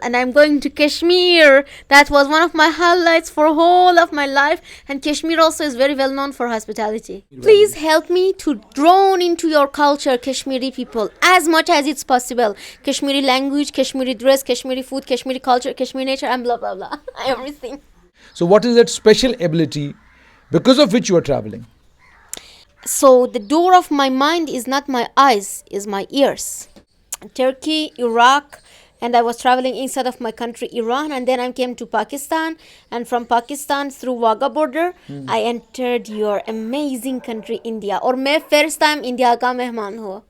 And I'm going to Kashmir. That was one of my highlights for whole of my life. And Kashmir also is very well known for hospitality. Please help me to drawn into your culture, Kashmiri people, as much as it's possible. Kashmiri language, Kashmiri dress, Kashmiri food, Kashmiri culture, Kashmiri nature, and blah blah blah. Everything. So what is that special ability because of which you are traveling? So the door of my mind is not my eyes, is my ears. Turkey, Iraq, and I was traveling inside of my country, Iran, and then I came to Pakistan, and from Pakistan through Wagha Border, I entered your amazing country, India. और मैं first time India का मेहमान हुआ.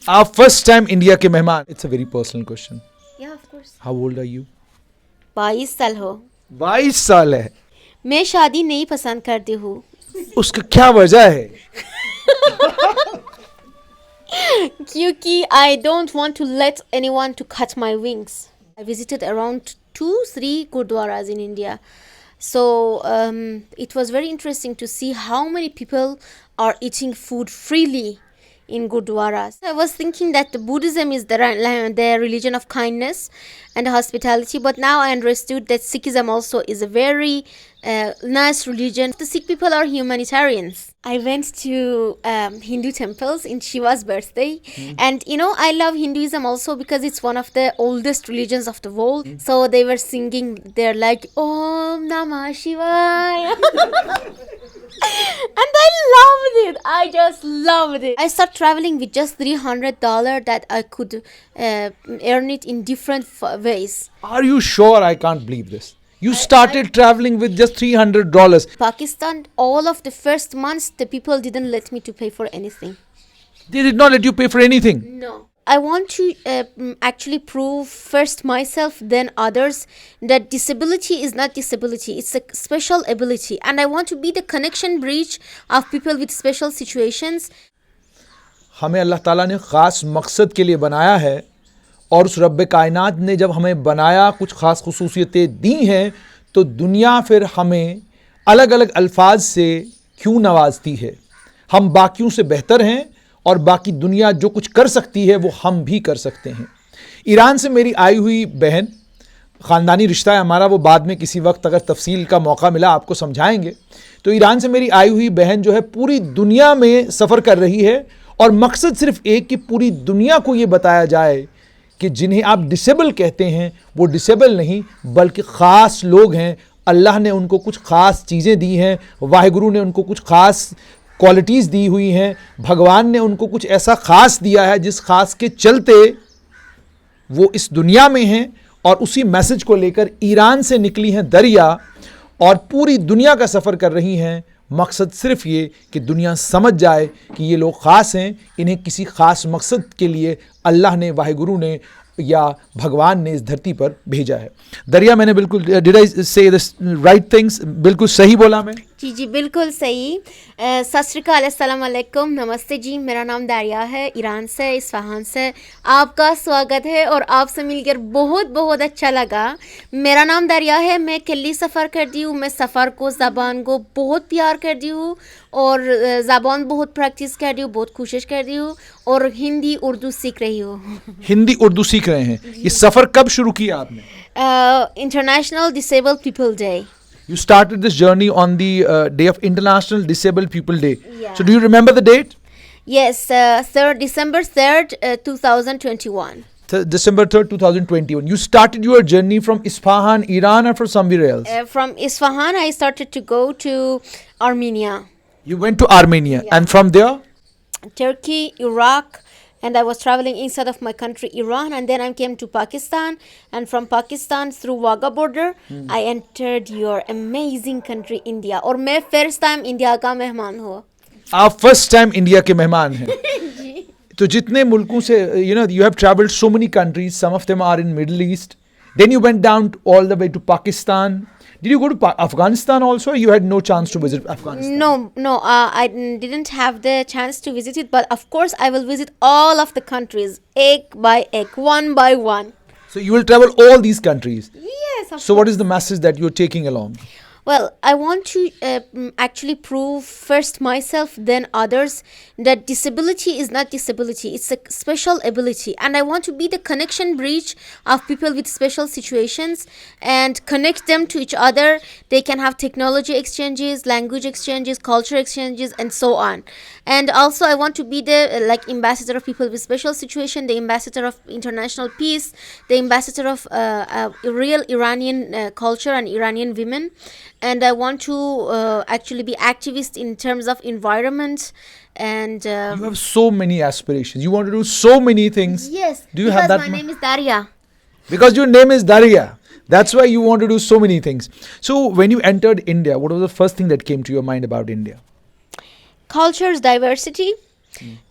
Our first time India के मेहमान. It's a very personal question. Yeah, of course. How old are you? 22 साल हो. 22 साल है. मैं शादी नहीं पसंद करती हूँ. उसका क्या वजह है? क्योंकि I don't want to let anyone to cut my wings. I visited around 2-3 gurdwaras in India. So it was very interesting to see how many people are eating food freely in gurdwaras. I was thinking that Buddhism is the religion of kindness and hospitality, but now I understood that Sikhism also is a very nice religion. The Sikh people are humanitarians. I went to Hindu temples in Shiva's birthday, and I love Hinduism also because it's one of the oldest religions of the world. So they were singing, they're like Om Namah Shivaya. And I loved it. I just loved it. I started traveling with just $300 that I could earn it in different ways. Are you sure? I can't believe this. You started traveling with just $300. Pakistan, all of the first months, the people didn't let me to pay for anything. They did not let you pay for anything. No. I want to actually prove first myself, then others, that disability is not disability. It's a special ability. And I want to be the connection bridge of people with special situations. हमें अल्लाह ताला ने ख़ास मकसद के लिए बनाया है और उस रब्बे कायनात ने जब हमें बनाया कुछ ख़ास खुसूसियतें दी हैं तो दुनिया फिर हमें अलग अलग अल्फाज से क्यों नवाजती है. हम बाकियों से बेहतर हैं और बाकी दुनिया जो कुछ कर सकती है वो हम भी कर सकते हैं. ईरान से मेरी आई हुई बहन, ख़ानदानी रिश्ता है हमारा, वो बाद में किसी वक्त अगर तफसील का मौका मिला आपको समझाएंगे. तो ईरान से मेरी आई हुई बहन जो है पूरी दुनिया में सफ़र कर रही है और मकसद सिर्फ एक कि पूरी दुनिया को ये बताया जाए कि जिन्हें आप डिसेबल कहते हैं वो डिसेबल नहीं बल्कि ख़ास लोग हैं. अल्लाह ने उनको कुछ ख़ास चीज़ें दी हैं, वाहिगुरु ने उनको कुछ ख़ास क्वालिटीज़ दी हुई हैं, भगवान ने उनको कुछ ऐसा ख़ास दिया है जिस ख़ास के चलते वो इस दुनिया में हैं. और उसी मैसेज को लेकर ईरान से निकली हैं दरिया और पूरी दुनिया का सफ़र कर रही हैं. मकसद सिर्फ ये कि दुनिया समझ जाए कि ये लोग ख़ास हैं, इन्हें किसी ख़ास मकसद के लिए अल्लाह ने, वाहिगुरु ने या भगवान ने इस धरती पर भेजा है. दरिया, मैंने बिल्कुल डिड आई से द राइट थिंग्स? बिल्कुल सही बोला मैं? जी जी बिल्कुल सही. सत श्री अकाल, अस्सलाम वालेकुम, नमस्ते जी. मेरा नाम दारिया है, ईरान से, इस्फहान से. आपका स्वागत है और आपसे मिलकर बहुत बहुत अच्छा लगा. मेरा नाम दारिया है, मैं अकेली सफ़र करती हूँ. मैं सफ़र को, ज़बान को बहुत प्यार करती हूँ और ज़बान बहुत प्रैक्टिस कर रही हूँ, बहुत कोशिश कर रही हूँ और हिंदी उर्दू सीख रही हूँ. हिंदी उर्दू सीख रहे हैं. ये सफ़र कब शुरू किया आपने? International disabled people day. You started this journey on the day of International Disabled People Day. Yeah. So do you remember the date? Yes, December 3rd, 2021. December 3rd, 2021. You started your journey from Isfahan, Iran, or from somewhere else? From Isfahan, I started to go to Armenia. You went to Armenia. Yeah. And from there? Turkey, Iraq, and I was traveling inside of my country, Iran, and then I came to Pakistan, and from Pakistan through Wagha Border, I entered your amazing country, India. और मैं first time India का मेहमान हुआ. आप first time India के मेहमान हैं. तो जितने मुल्कों से, you have traveled so many countries. Some of them are in Middle East. Then you went down all the way to Pakistan. Did you go to Afghanistan also? Or you had no chance to visit Afghanistan? No. I didn't have the chance to visit it, but of course I will visit all of the countries, egg by egg, one by one. So you will travel all these countries. Yes. So what is the message that you're taking along? Well, I want to actually prove first myself, then others, that disability is not disability, it's a special ability. And I want to be the connection bridge of people with special situations and connect them to each other. They can have technology exchanges, language exchanges, culture exchanges, and so on. And also, I want to be the like ambassador of people with special situation, the ambassador of international peace, the ambassador of real Iranian culture and Iranian women. And I want to actually be activist in terms of environment and You have so many aspirations. You want to do so many things. yes, Do you because have that? my name is Daria. Because your name is Daria. That's why you want to do so many things. So when you entered India, what was the first thing that came to your mind about India? Cultures, diversity,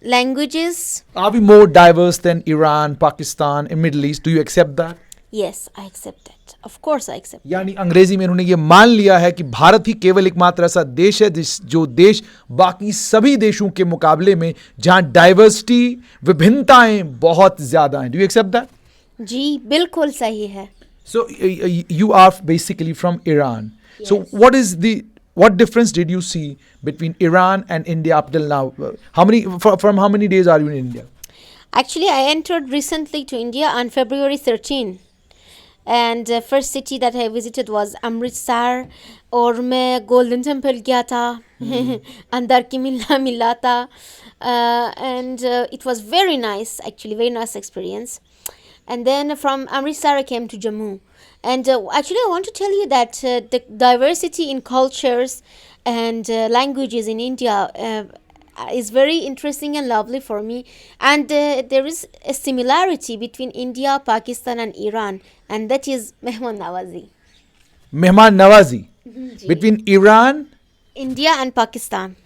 languages. Are we more diverse than Iran, Pakistan, and Middle East? Do you accept that? Yes, I accept that. Of course, I accept. यानी अंग्रेजी में उन्होंने ये मान लिया है कि भारत ही केवल एकमात्र ऐसा देश है जो देश बाकी सभी देशों के मुकाबले में जहां डाइवर्सिटी विभिन्नताएं बहुत ज्यादा हैं. Do you accept that? जी, बिल्कुल सही है. So you are basically from Iran. So Yes. what difference did you see between Iran and India up till now? From how many days are you in India? Actually, I entered recently to India on February 13. And the first city that I visited was Amritsar. और मैं golden temple गया था अंदर की मिला था. And it was very nice, actually, very nice experience. And then from Amritsar I came to Jammu. And actually I want to tell you that the diversity in cultures and languages in India is very interesting and lovely for me. And there is a similarity between India, Pakistan and Iran, and that is Mehman Nawazi. Mehman Nawazi. Between Iran, India and Pakistan.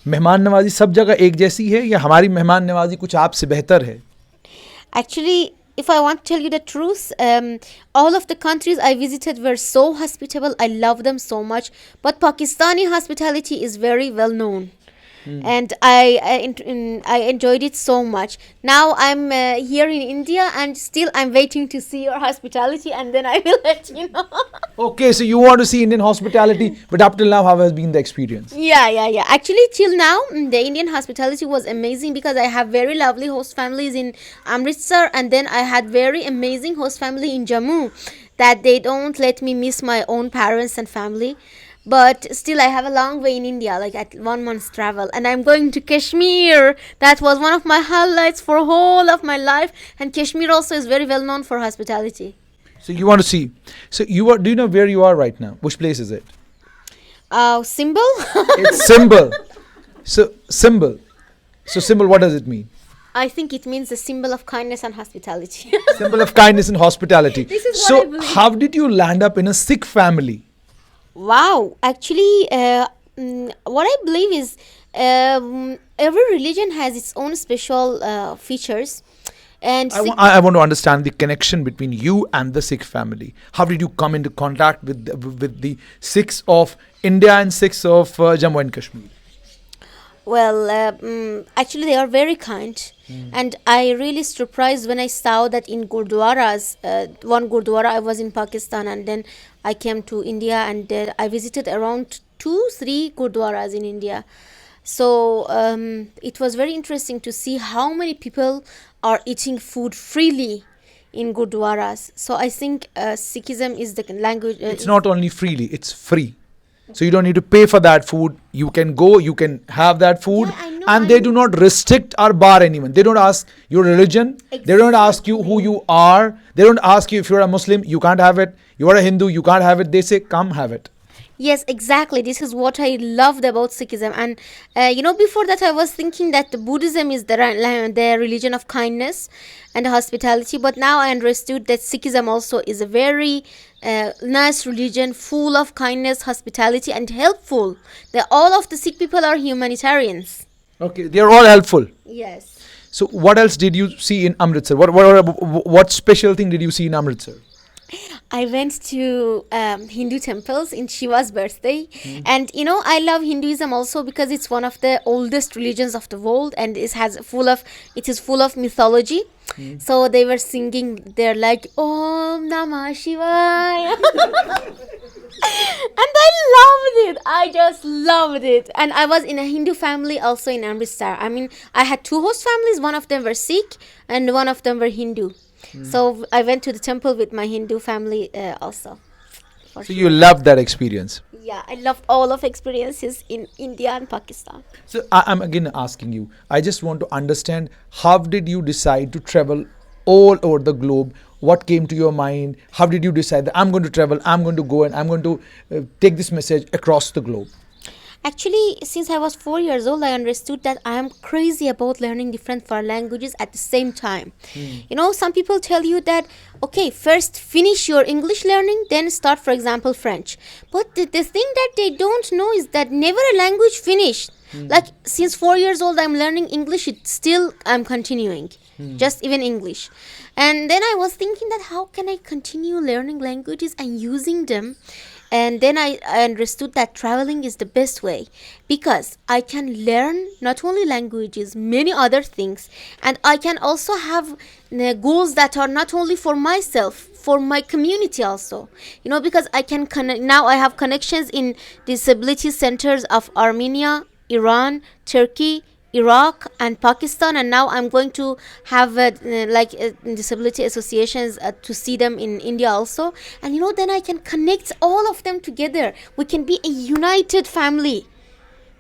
मेहमान नवाजी सब जगह एक जैसी है या हमारी मेहमान नवाजी कुछ आपसे बेहतर है? Actually, if I want to tell you the truth, all of the countries I visited were so hospitable. I love them so much. But Pakistani hospitality is very well known. And I enjoyed it so much. Now I'm here in India and still I'm waiting to see your hospitality and then I will let you know. Okay, so you want to see Indian hospitality, but up till now, how has been the experience? Yeah. Actually, till now, the Indian hospitality was amazing because I have very lovely host families in Amritsar, and then I had very amazing host family in Jammu that they don't let me miss my own parents and family. But still, I have a long way in India, like at 1 month's travel, and I'm going to Kashmir. That was one of my highlights for whole of my life, and Kashmir also is very well known for hospitality. So you want to see. So do you know where you are right now? Which place is it? Symbol? It's Symbol. So Symbol. So Symbol, what does it mean? I think it means the symbol of kindness and hospitality. Symbol of kindness and hospitality. This is what I So believe. how did you land up in a Sikh family? Wow, actually, what I believe is every religion has its own special features, and I want to understand the connection between you and the Sikh family. How did you come into contact with the Sikhs of India and Sikhs of Jammu and Kashmir? well, actually, they are very kind, and I really surprised when I saw that in gurdwaras. One gurdwara I was in Pakistan, and then I came to India, and I visited around 2-3 gurdwaras in India. So it was very interesting to see how many people are eating food freely in gurdwaras. So I think Sikhism is the language. It's not only freely, it's free. So you don't need to pay for that food. You can go, you can have that food. Yeah, I know, And I they know. do not restrict or bar anyone. They don't ask your religion. They don't ask you who you are. They don't ask you if you're a Muslim, you can't have it. You are a Hindu, you can't have it. They say, come have it. Yes, exactly. This is what I loved about Sikhism. And, before that I was thinking that Buddhism is the religion of kindness and hospitality. But now I understood that Sikhism also is a very nice religion, full of kindness, hospitality and helpful. All of the Sikh people are humanitarians. Okay, they are all helpful. Yes. So what else did you see in Amritsar? What special thing did you see in Amritsar? I went to Hindu temples in Shiva's birthday, and I love Hinduism also because it's one of the oldest religions of the world, and it is full of mythology. So they were singing, they're like Om Namah Shivaya. And I loved it. I just loved it. And I was in a Hindu family also in Amritsar. I mean, I had two host families. One of them were Sikh and one of them were Hindu. So I went to the temple with my Hindu family also. For So sure. you loved that experience. Yeah, I loved all of experiences in India and Pakistan. So I'm again asking you, I just want to understand, how did you decide to travel all over the globe? What came to your mind? How did you decide that I'm going to travel, I'm going to go, and I'm going to take this message across the globe? Actually, since I was 4 years old, I understood that I am crazy about learning different foreign languages at the same time. You know, some people tell you that, okay, first finish your English learning, then start, for example, French. But the thing that they don't know is that never a language finished. Like, since 4 years old, I'm learning English, it still I'm continuing. Just even English. And then I was thinking that how can I continue learning languages and using them? And then I understood that traveling is the best way, because I can learn not only languages, many other things, and I can also have goals that are not only for myself, for my community also. You know, because I can now I have connections in disability centers of Armenia, Iran, Turkey, Iraq and Pakistan, and now I'm going to have disability associations to see them in India also. And you know, then I can connect all of them together. We can be a united family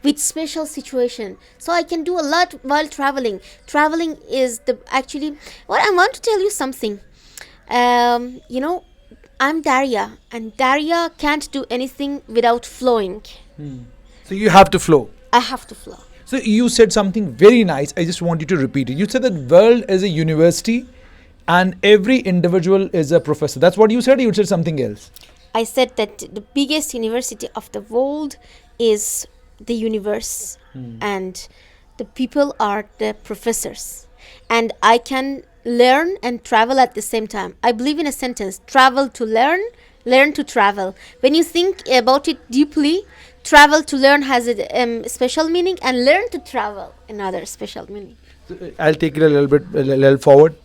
with special situation. So I can do a lot while traveling. Traveling is the actually what I want to tell you something. You know, I'm Daria, and Daria can't do anything without flowing. So you have to flow. I have to flow. So you said something very nice. I just want you to repeat it. You said that world is a university and every individual is a professor. That's what you said, or you said something else? I said that the biggest university of the world is the universe, and the people are the professors. And I can learn and travel at the same time. I believe in a sentence: travel to learn, learn to travel. When you think about it deeply, travel to learn has a special meaning, and learn to travel another special meaning. I'll take it a little forward.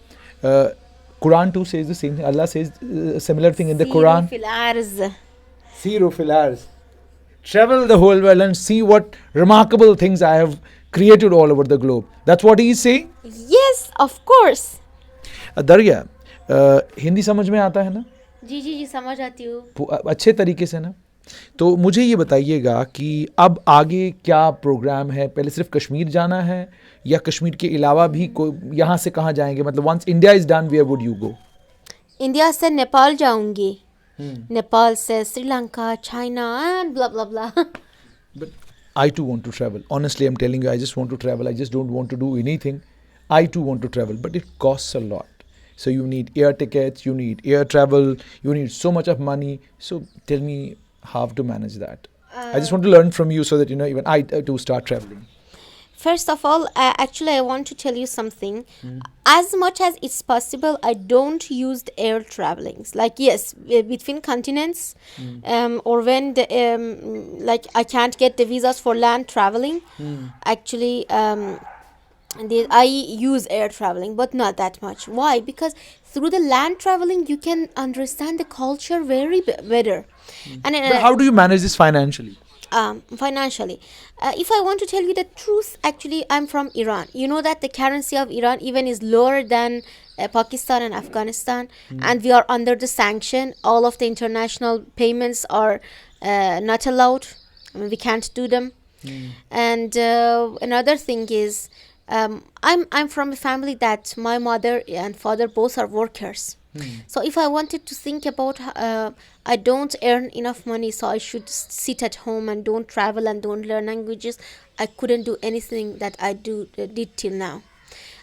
Quran too says the same thing. Allah says a similar thing in the Quran. Fil arz. Siru fil arz. Travel the whole world and see what remarkable things I have created all over the globe. That's what he is saying. Yes, of course. दरिया, हिंदी समझ में आता है ना? जी जी जी, समझ आती हूँ. अच्छे तरीके से ना? तो मुझे ये बताइएगा कि अब आगे क्या प्रोग्राम है? पहले सिर्फ कश्मीर जाना है या कश्मीर के अलावा भी कोई, यहाँ से कहाँ जाएंगे? मतलब once India is done, where would you go? India से नेपाल जाऊंगी. नेपाल से Sri Lanka, China and blah blah blah. But I too want to travel. Honestly, I'm telling you, I just want to travel. I just don't want to do anything. I too want to travel, but it costs a lot. So you need air tickets, you need air travel, you need so much of money. So tell me how to manage that. I just want to learn from you so that, you know, even I too start traveling. First of all, actually, I want to tell you something. As much as it's possible, I don't use the air travelings. Like, yes, between continents, or when the, like I can't get the visas for land traveling. Actually, I use air traveling, but not that much. Why? Because through the land traveling, you can understand the culture very better. And But how do you manage this financially? Financially, if I want to tell you the truth, actually I'm from Iran. You know that the currency of Iran even is lower than Pakistan and Afghanistan, and we are under the sanction. All of the international payments are not allowed. I mean, we can't do them. And another thing is, I'm from a family that my mother and father both are workers. So if I wanted to think about I don't earn enough money, so I should sit at home and don't travel and don't learn languages, I couldn't do anything that I did till now.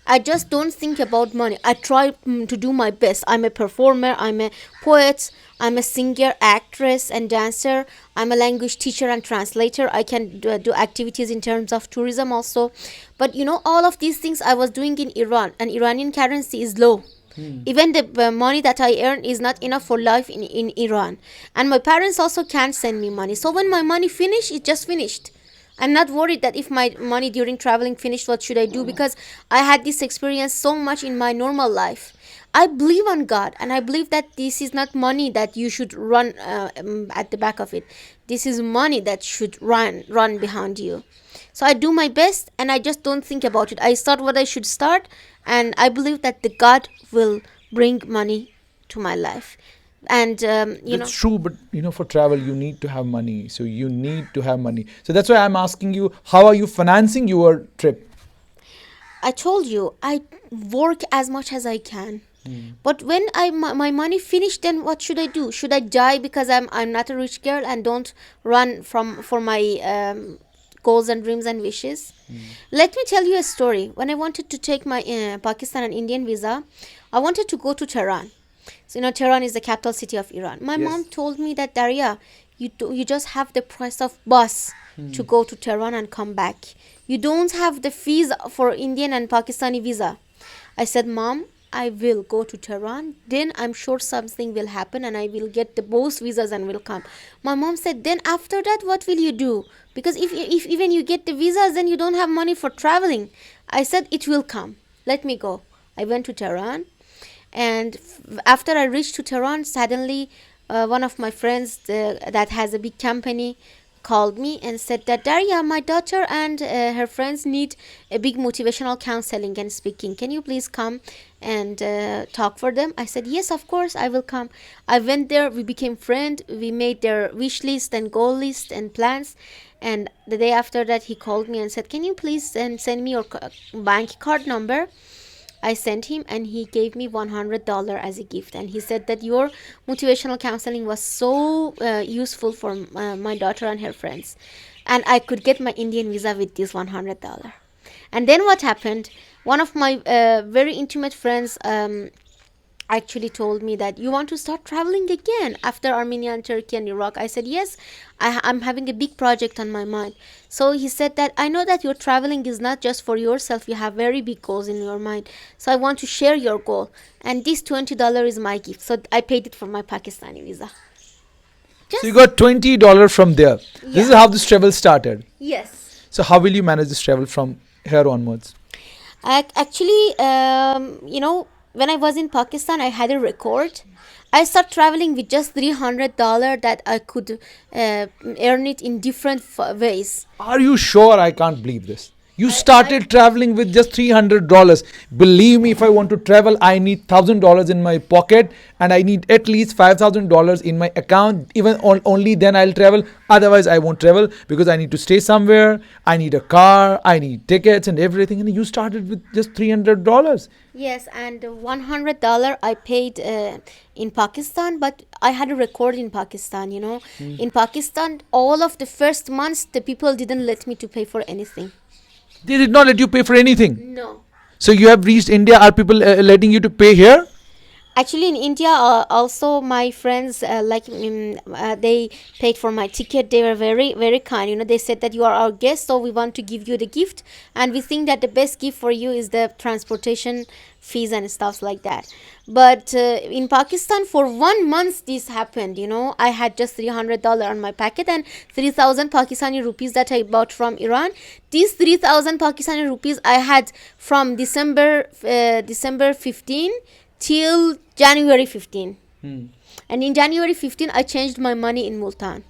I just don't think about money. I try to do my best. I'm a performer, I'm a poet, I'm a singer, actress and dancer. I'm a language teacher and translator. I can do activities in terms of tourism also. But you know, all of these things I was doing in Iran, and Iranian currency is low. Even the money that I earn is not enough for life in Iran. And my parents also can't send me money. So when my money finished, it just finished. I'm not worried that if my money during traveling finished, what should I do? Because I had this experience so much in my normal life. I believe on God, and I believe that this is not money that you should run at the back of it. This is money that should run behind you. So I do my best, and I just don't think about it. I start what I should start, and I believe that the God will bring money to my life. And That's true, but for travel you need to have money. So you need to have money. So that's why I'm asking you, how are you financing your trip? I told you I work as much as I can. But when my money finished, then what should I do? Should I die because I'm not a rich girl and don't run for my goals and dreams and wishes? Let me tell you a story. When I wanted to take my Pakistan and Indian visa, I wanted to go to Tehran. So Tehran is the capital city of Iran. My mom told me that, Daria, you just have the price of bus to go to Tehran and come back. You don't have the fees for Indian and Pakistani visa. I said, Mom, I will go to Tehran. Then I'm sure something will happen and I will get the both visas and will come. My mom said, then after that, what will you do? Because if even you get the visas, then you don't have money for traveling. I said, it will come. Let me go. I went to Tehran. And after I reached to Tehran, suddenly one of my friends that has a big company called me and said that, Daria, my daughter and her friends need a big motivational counseling and speaking. Can you please come and talk for them? I said, yes, of course, I will come. I went there. We became friends. We made their wish list and goal list and plans. And the day after that, he called me and said, can you please send me your bank card number? I sent him, and he gave me $100 as a gift. And he said that your motivational counseling was so useful for my daughter and her friends. And I could get my Indian visa with this $100. And then what happened? One of my very intimate friends actually told me that, you want to start traveling again after Armenia and Turkey and Iraq. I said, yes, I'm having a big project on my mind. So he said that, I know that your traveling is not just for yourself. You have very big goals in your mind. So I want to share your goal. And this $20 is my gift. So I paid it for my Pakistani visa. So you got $20 from there. Yeah. This is how this travel started. Yes. So how will you manage this travel from here onwards? Actually, when I was in Pakistan, I had a record. I started traveling with just $300 that I could earn it in different ways. Are you sure? I can't believe this. You started traveling with just $300. Believe me, if I want to travel, I need $1,000 in my pocket, and I need at least $5,000 in my account. Even only then I'll travel. Otherwise, I won't travel because I need to stay somewhere. I need a car. I need tickets and everything. And you started with just $300. Yes, and $100 I paid in Pakistan, but I had a record in Pakistan. In Pakistan, all of the first months, the people didn't let me to pay for anything. They did not let you pay for anything? No. So you have reached India. Are people letting you to pay here? Actually, in India, also my friends, they paid for my ticket. They were very, very kind. They said that you are our guest, so we want to give you the gift. And we think that the best gift for you is the transportation fees and stuff like that. But in Pakistan, for 1 month, this happened. I had just $300 on my packet and 3,000 Pakistani rupees that I bought from Iran. These 3,000 Pakistani rupees I had from December 15 till January 15. And in January 15, I changed my money in Multan.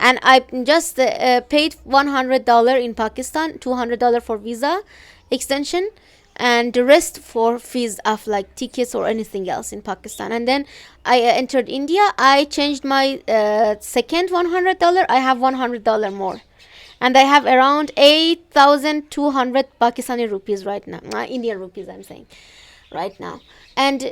And I just paid $100 in Pakistan, $200 for visa extension, and the rest for fees of like tickets or anything else in Pakistan. And then I entered India. I changed my second $100. I have $100 more. And I have around 8,200 Pakistani rupees right now. Indian rupees, I'm saying. Right now. And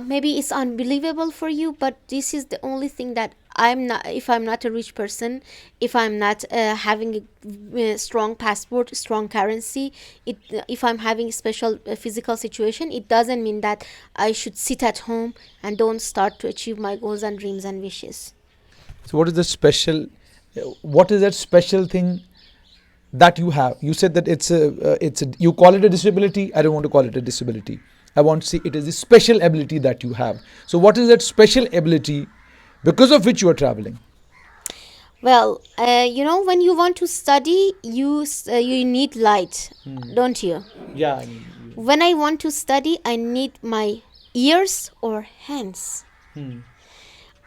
maybe it's unbelievable for you, but this is the only thing that if I'm not a rich person, if I'm not having a strong passport, strong currency, if I'm having a special physical situation, it doesn't mean that I should sit at home and don't start to achieve my goals and dreams and wishes. So what is that special thing that you have? You said that you call it a disability. I don't want to call it a disability. I want to say it is a special ability that you have. So what is that special ability because of which you are traveling? Well, when you want to study, you need light, don't you? Yeah. When I want to study, I need my ears or hands.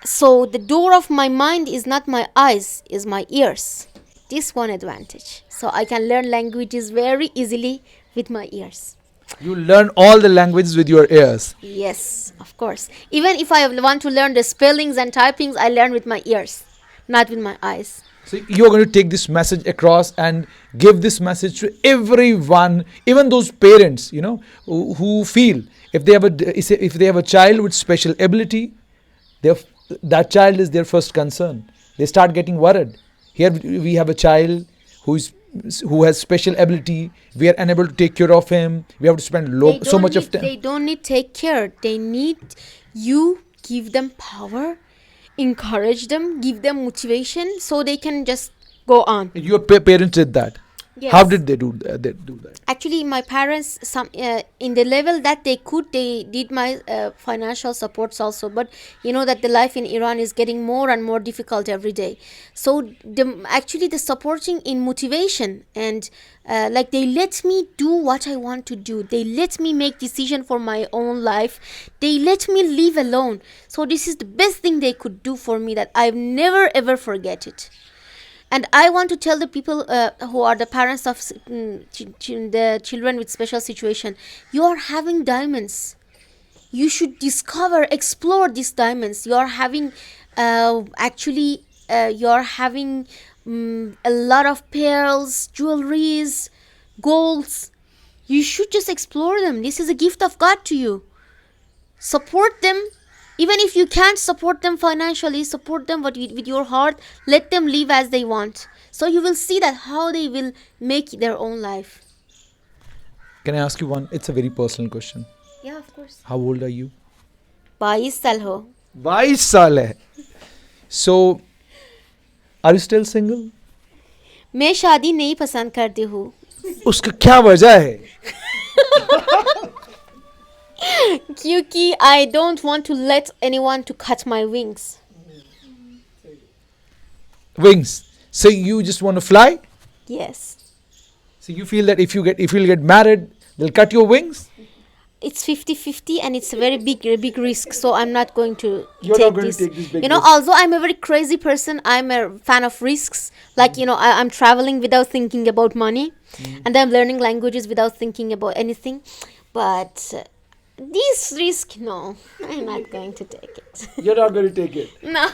So the door of my mind is not my eyes, is my ears. This one advantage. So I can learn languages very easily with my ears. You learn all the languages with your ears. Yes, of course. Even if I want to learn the spellings and typings, I learn with my ears, not with my eyes. So you're going to take this message across and give this message to everyone, even those parents, you know, who feel if they have a child with special ability, that child is their first concern. They start getting worried. Here we have a child who has special ability. We are unable to take care of him. We have to spend so much of time. They don't need take care. They need you give them power, encourage them, give them motivation so they can just go on. Your parents did that. Yes. How did they do that? Actually, my parents, in the level that they could, they did my financial supports also. But you know that the life in Iran is getting more and more difficult every day. So the supporting in motivation and like they let me do what I want to do. They let me make decision for my own life. They let me live alone. So this is the best thing they could do for me that I've never ever forget it. And I want to tell the people who are the parents of the children with special situation, you are having diamonds. You should discover, explore these diamonds. You are having, you are having a lot of pearls, jewelries, golds. You should just explore them. This is a gift of God to you. Support them. Even if you can't support them financially, support them with your heart. Let them live as they want. So you will see that how they will make their own life. Can I ask you one? It's a very personal question. Yeah, of course. How old are you? 22 साल हो. 22 साल है. So, are you still single? मैं शादी नहीं पसंद करती हूँ. उसका क्या वजह है? क्योंकि I don't want to let anyone to cut my wings. Wings. So you just want to fly? Yes. So you feel that if you get married, they'll cut your wings? It's 50-50 and it's a very big risk. So I'm not going to You're take not going this. to take this big You know, risk. although I'm a very crazy person, I'm a fan of risks. Like, you know, I'm traveling without thinking about money. And I'm learning languages without thinking about anything. But this risk, no, I'm not going to take it. You're not going to take it. No.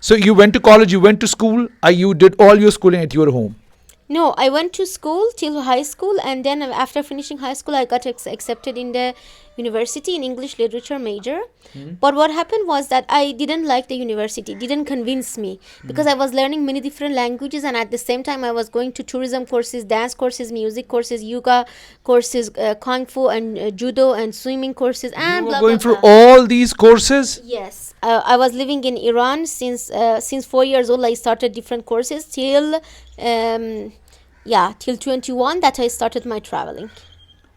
So you went to college, you went to school, you did all your schooling at your home. No, I went to school till high school, and then after finishing high school, I got accepted in the university in English literature major. But what happened was that I didn't like the university, didn't convince me, because I was learning many different languages, and at the same time I was going to tourism courses, dance courses, music courses, yoga courses, kung fu and judo and swimming courses, and You were blah, going blah, through blah. all these courses? Yes, I was living in Iran since 4 years old. I started different courses till till 21 that I started my traveling.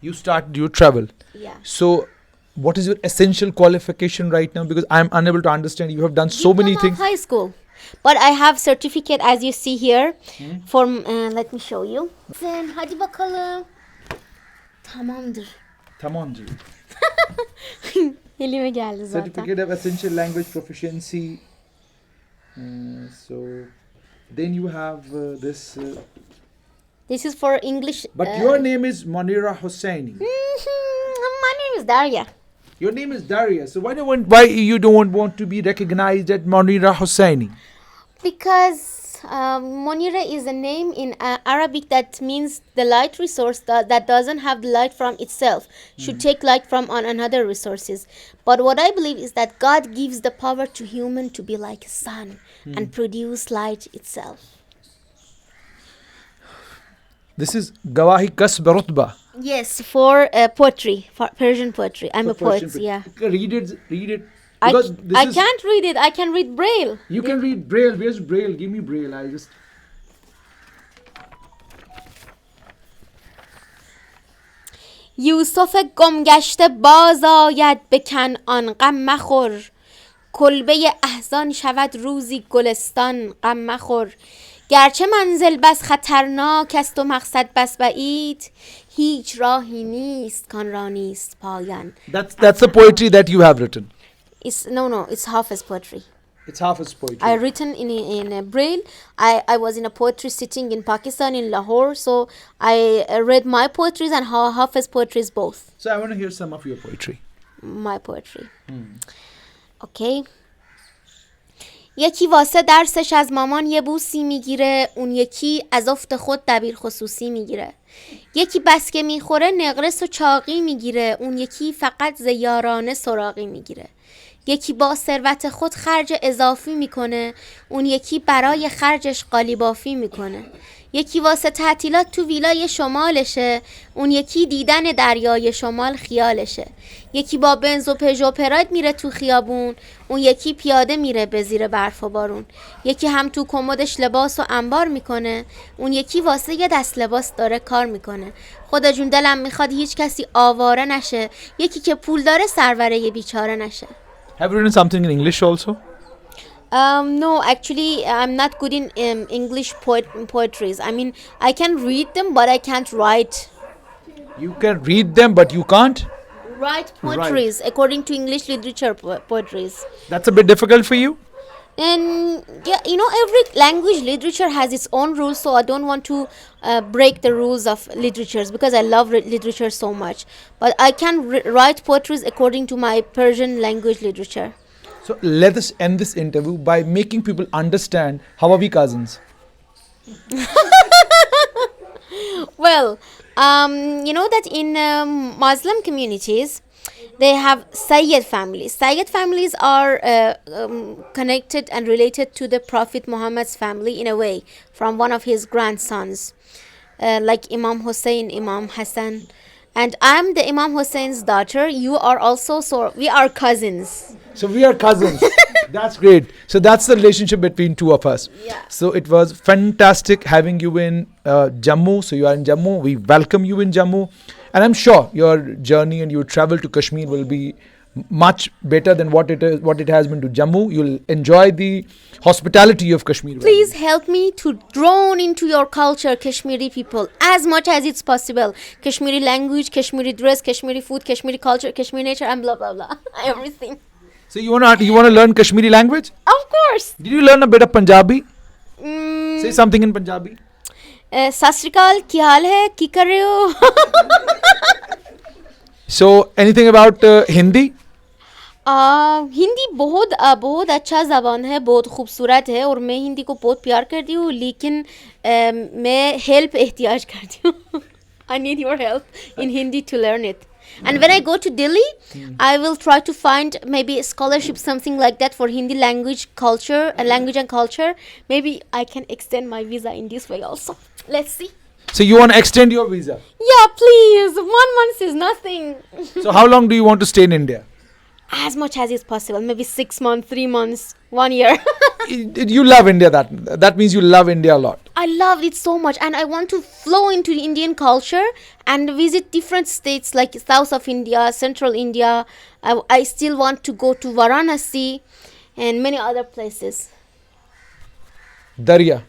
You started your travel. Yeah. So what is your essential qualification right now? Because I'm unable to understand. You have done so many Diploma of things. high school, but I have certificate as you see here. From let me show you. Sen hadi bakalım. Tamamdır. Tamam ji. Elime geldi zaten. Certificate of Essential Language Proficiency. So then you have this. This is for English. But your name is Monira Hosseini. My name is Daria. Your name is Daria. So why you don't want to be recognized as Monira Hosseini? Because Monira is a name in Arabic that means the light resource that doesn't have the light from itself, should take light from on another resources. But what I believe is that God gives the power to human to be like a sun and produce light itself. This is Gawahi Kasb Rutba. Yes, for poetry, for Persian poetry. I'm a poet, yeah. Read it. I Because this is- can't read it. I can read Braille. You can read Braille. Where's Braille? Give me Braille. I'll just. یوسف گم گشته باز آید به کنعان غم مخور کلبه احزان شود روزی گلستان غم مخور گرچه منزل بس خطرناک است و مقصد بس بعید هیچ راهی نیست کان را نیست پایان. That's the poetry that you have written. It's no, it's Hafiz poetry. It's Hafiz poetry. I written in a Braille. I was in a poetry sitting in Pakistan in Lahore, so I read my poetries and Hafiz poetries both. So I want to hear some of your poetry. My poetry. Okay. یکی واسه درسش از مامان یه بوسی میگیره، اون یکی از افت خود دبیر خصوصی میگیره. یکی بس که میخوره نقرس و چاقی میگیره، اون یکی فقط ز یارانه سراغی میگیره. یکی با ثروت خود خرج اضافی میکنه، اون یکی برای خرجش قالیبافی میکنه. یکی واسه تعطیلات تو ویلای شمالشه، اون یکی دیدن دریای شمال خیالشه. یکی با بنز و پژو پراید میره تو خیابون، اون یکی پیاده میره به زیر برف و بارون. یکی هم تو کمدش لباس و انبار میکنه، اون یکی واسه یه دست لباس داره کار میکنه. خدا جون دلم میخواد هیچ کسی آواره نشه، یکی که پول داره سروره یه بیچاره نشه. Have you written something in English also? No, actually, I'm not good in English poetries. I mean, I can read them, but I can't write. You can read them, but you can't? Write poetries according to English literature poetries. That's a bit difficult for you? And yeah, you know, every language literature has its own rules, so I don't want to break the rules of literatures because I love literature so much. But I can write poetries according to my Persian language literature. So let us end this interview by making people understand how are we cousins. Well, you know that in Muslim communities, they have Sayyid families. Sayyid families are connected and related to the Prophet Muhammad's family in a way, from one of his grandsons, like Imam Hussein, Imam Hassan. And I'm the Imam Hussein's daughter. You are also, so we are cousins. So we are cousins. That's great. So that's the relationship between two of us. Yeah. So it was fantastic having you in Jammu. So you are in Jammu. We welcome you in Jammu. And I'm sure your journey and your travel to Kashmir will be much better than what it has been to Jammu. You'll enjoy the hospitality of Kashmir. Please help me to drown into your culture, Kashmiri people, as much as it's possible. Kashmiri language, Kashmiri dress, Kashmiri food, Kashmiri culture, Kashmiri nature, and blah blah blah. Everything. So you wanna learn Kashmiri language? Of course. Did you learn a bit of Punjabi? Say something in Punjabi. सत श्री अकाल, क्या हाल है, की कर रहे हो? So anything about Hindi? Hindi बहुत अच्छा ज़बान है, बहुत खूबसूरत है और मैं हिंदी को बहुत प्यार करती हूँ, लेकिन मैं हेल्प एहतियाज करती हूँ. I need your help in Hindi to learn it. And when I go to Delhi, I will try to find maybe a scholarship, something like that for Hindi language and culture. Maybe I can extend my visa in this way also. Let's see. So you want to extend your visa? Yeah, please. 1 month is nothing. So how long do you want to stay in India? As much as is possible. Maybe 6 months, 3 months, 1 year. You love India. That means you love India a lot. I love it so much, and I want to flow into the Indian culture and visit different states like south of India, central India. I still want to go to Varanasi and many other places. दरिया,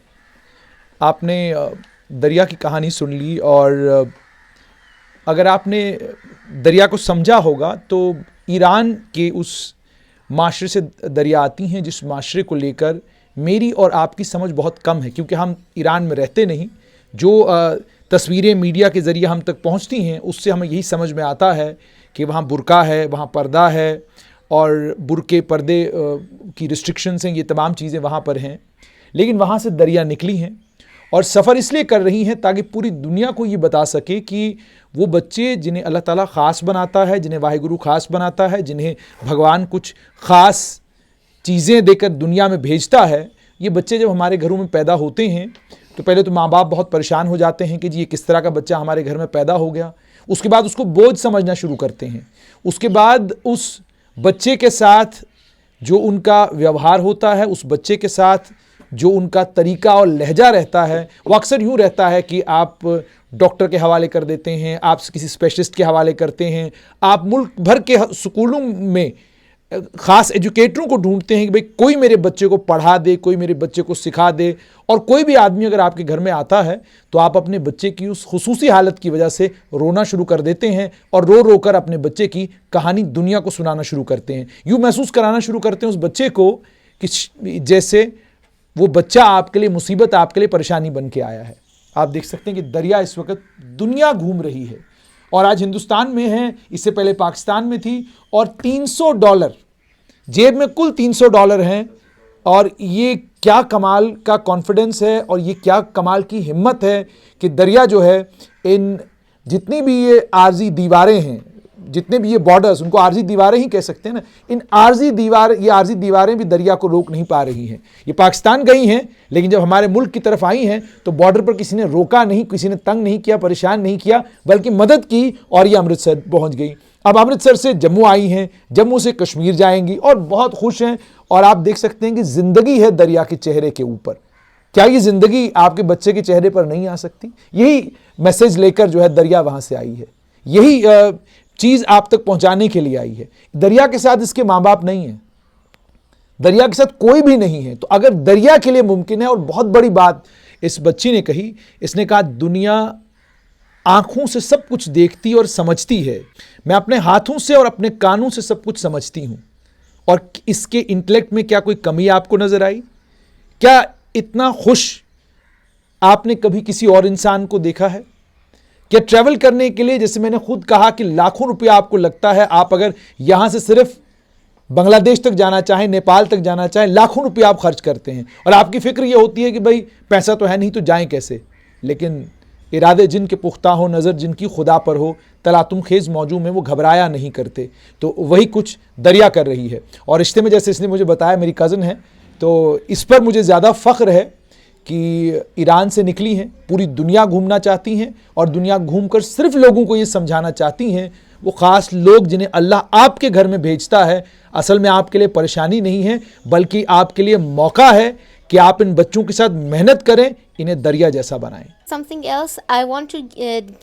आपने दरिया की कहानी सुन ली, और अगर आपने दरिया को समझा होगा तो ईरान के उस माशरे से दरिया आती हैं जिस माशरे को लेकर मेरी और आपकी समझ बहुत कम है, क्योंकि हम ईरान में रहते नहीं. जो तस्वीरें मीडिया के ज़रिए हम तक पहुंचती हैं उससे हमें यही समझ में आता है कि वहाँ बुर्का है, वहाँ पर्दा है, और बुर्के पर्दे की रिस्ट्रिक्शंस हैं, ये तमाम चीज़ें वहाँ पर हैं. लेकिन वहाँ से दरिया निकली हैं और सफ़र इसलिए कर रही हैं ताकि पूरी दुनिया को ये बता सके कि वो बच्चे जिन्हें अल्लाह ताला ख़ास बनाता है, जिन्हें वाहिगुरु ख़ास बनाता है, जिन्हें भगवान कुछ ख़ास चीज़ें देकर दुनिया में भेजता है, ये बच्चे जब हमारे घरों में पैदा होते हैं तो पहले तो माँ बाप बहुत परेशान हो जाते हैं कि जी ये किस तरह का बच्चा हमारे घर में पैदा हो गया. उसके बाद उसको बोझ समझना शुरू करते हैं. उसके बाद उस बच्चे के साथ जो उनका व्यवहार होता है, उस बच्चे के साथ जो उनका तरीका और लहजा रहता है, वो अक्सर यूँ रहता है कि आप डॉक्टर के हवाले कर देते हैं, आप किसी स्पेशलिस्ट के हवाले करते हैं, आप मुल्क भर के स्कूलों में خاص ایجوکیٹروں کو ڈھونڈتے ہیں کہ بھئی کوئی میرے بچے کو پڑھا دے, کوئی میرے بچے کو سکھا دے. اور کوئی بھی آدمی اگر آپ کے گھر میں آتا ہے تو آپ اپنے بچے کی اس خصوصی حالت کی وجہ سے رونا شروع کر دیتے ہیں اور رو رو کر اپنے بچے کی کہانی دنیا کو سنانا شروع کرتے ہیں. یوں محسوس کرانا شروع کرتے ہیں اس بچے کو کہ جیسے وہ بچہ آپ کے لیے مصیبت, آپ کے لیے پریشانی بن کے آیا ہے. آپ دیکھ سکتے ہیں کہ دریا اس وقت دنیا گھوم رہی ہے, اور آج ہندوستان میں ہے, اس سے پہلے پاکستان میں تھی, اور $300 جیب میں کل $300 ہیں. اور یہ کیا کمال کا کانفیڈنس ہے اور یہ کیا کمال کی ہمت ہے کہ دریا جو ہے ان جتنی بھی یہ عارضی دیواریں ہیں, جتنے بھی یہ بارڈرز, ان کو عارضی دیواریں ہی کہہ سکتے ہیں نا, ان یہ عارضی دیواریں بھی دریا کو روک نہیں پا رہی ہیں. یہ پاکستان گئی ہیں لیکن جب ہمارے ملک کی طرف آئی ہیں تو بارڈر پر کسی نے روکا نہیں, کسی نے تنگ نہیں کیا, پریشان نہیں کیا, بلکہ مدد کی اور یہ امرتسر پہنچ گئی. اب امرتسر سے جموں آئی ہیں, جموں سے کشمیر جائیں گی اور بہت خوش ہیں. اور آپ دیکھ سکتے ہیں کہ زندگی ہے دریا کے چہرے کے اوپر. کیا یہ زندگی آپ کے بچے کے چہرے پر نہیں آ سکتی؟ یہی میسج لے کر جو ہے دریا وہاں سے آئی ہے, یہی چیز آپ تک پہنچانے کے لیے آئی ہے. دریا کے ساتھ اس کے ماں باپ نہیں ہیں, دریا کے ساتھ کوئی بھی نہیں ہے. تو اگر دریا کے لیے ممکن ہے, اور بہت بڑی بات اس بچی نے کہی, اس نے کہا دنیا آنکھوں سے سب کچھ دیکھتی اور سمجھتی ہے, میں اپنے ہاتھوں سے اور اپنے کانوں سے سب کچھ سمجھتی ہوں. اور اس کے انٹلیکٹ میں کیا کوئی کمی آپ کو نظر آئی؟ کیا اتنا خوش آپ نے کبھی کسی اور انسان کو دیکھا ہے؟ کیا ٹریول کرنے کے لیے, جیسے میں نے خود کہا کہ لاکھوں روپیہ آپ کو لگتا ہے, آپ اگر یہاں سے صرف بنگلہ دیش تک جانا چاہیں, نیپال تک جانا چاہیں, لاکھوں روپیہ آپ خرچ کرتے ہیں, اور آپ کی فکر یہ ہوتی ہے کہ بھئی پیسہ تو ہے نہیں تو جائیں کیسے. لیکن ارادے جن کے پختہ ہو, نظر جن کی خدا پر ہو, تلاطم خیز موجوں میں وہ گھبرایا نہیں کرتے. تو وہی کچھ دریا کر رہی ہے. اور رشتے میں جیسے اس نے مجھے بتایا, میری کزن ہے, تو اس پر مجھے زیادہ فخر ہے کہ ایران سے نکلی ہیں, پوری دنیا گھومنا چاہتی ہیں, اور دنیا گھوم کر صرف لوگوں کو یہ سمجھانا چاہتی ہیں, وہ خاص لوگ جنہیں اللہ آپ کے گھر میں بھیجتا ہے, اصل میں آپ کے لیے پریشانی نہیں ہے بلکہ آپ کے لیے موقع ہے کہ آپ ان بچوں کے ساتھ محنت کریں, انہیں دریا جیسا بنائیں. Something else, I want to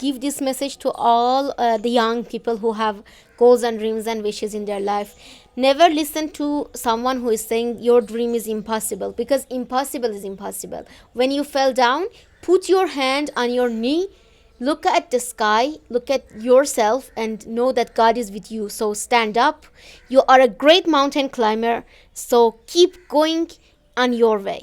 give this message to all the young people who have goals and dreams and wishes in their life. Never listen to someone who is saying your dream is impossible, because impossible is impossible. When you fell down, put your hand on your knee, look at the sky, look at yourself and know that God is with you. So stand up. You are a great mountain climber. So keep going on your way.